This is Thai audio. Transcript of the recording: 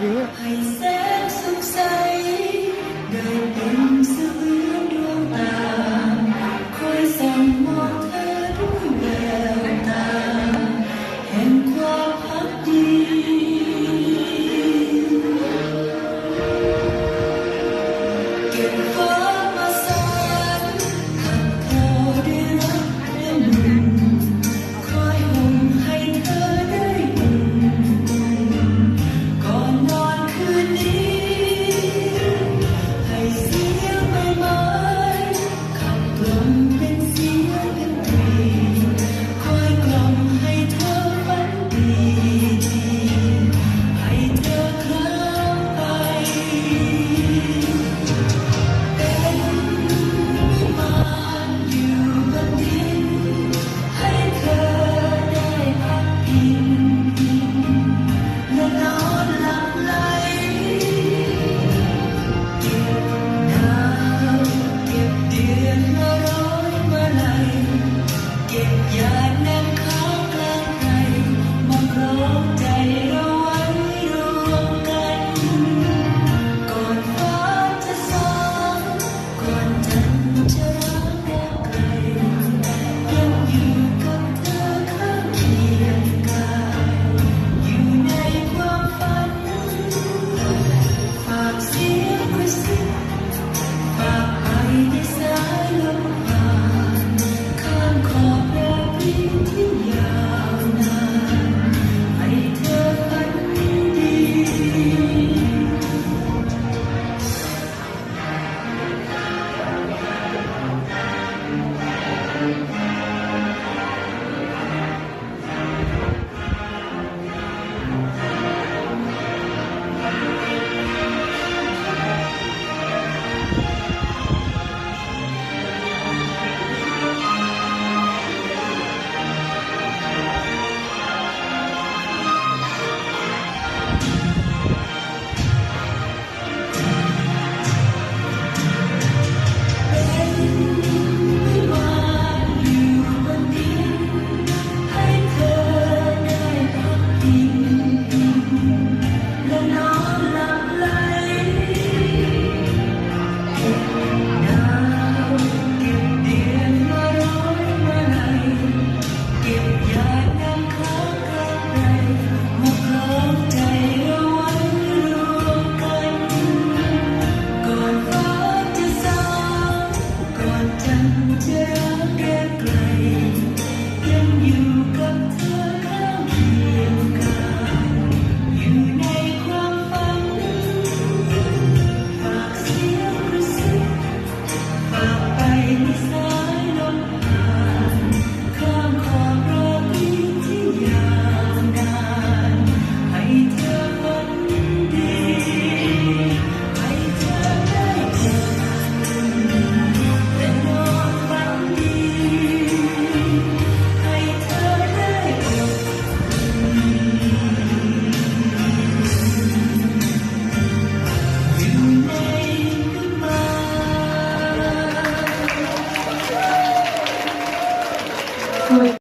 ยิงอ่ะให้แสงสุขใสได้เป็นเสมือนดวงตาคอยส่องมองเธอด้วยแววตาแห่งความพักดีเก็บฟ้ามาสานขับเธอได้รักและบุญคอยห่มให้เธอได้อุ่นก่อนนอนคืนนี้ให้เสียงใบไม้ขับกล่อมเป็นเสียงดนตรีคอยกล่อมให้เธอฝันดีให้เธอเคลิ้มไปเป็นวิมานอยู่บนดินให้เธอได้พักพิงและนอนหลับไหลเก็บดาวเก็บเดือนละร้อยมาลัยเก็บหยาดน้ำค้างกลางไพรมาคล้องใจเราไว้รวมกันก่อนฟ้าจะสางก่อนจันทร์จะร้างแนวไกลยังอยู่กับเธอข้างเคียงกายอยู่ในความฝันฝากเสียงกระซิบฝากไปในสายลมผ่านข้ามขอบแดนดินที่ยาวนานให้เธอฝันดีเป็นวิมานอยู่บนดินให้เธอได้พักพิงและนอนหลับไหลเก็บดาวเก็บเดือนมาร้อยมาลัยเก็บหยาดน้ำค้างกลางไพรมาคล้องใจเราไว้รวมกันก่อนฟ้าจะสางก่อนจันทร์จะร้างแรกไกลยังอยู่กับเธอข้างเคียงกายอยู่ในความฝันฝากเสียงกระซิบฝากไปในสายลมผ่านข้ามขอบราตรีที่ยาวนานให้เธอฝันดีให้เธอได้เจอและนอนฝันดีให้เธอได้เจออยู่ในวิมาน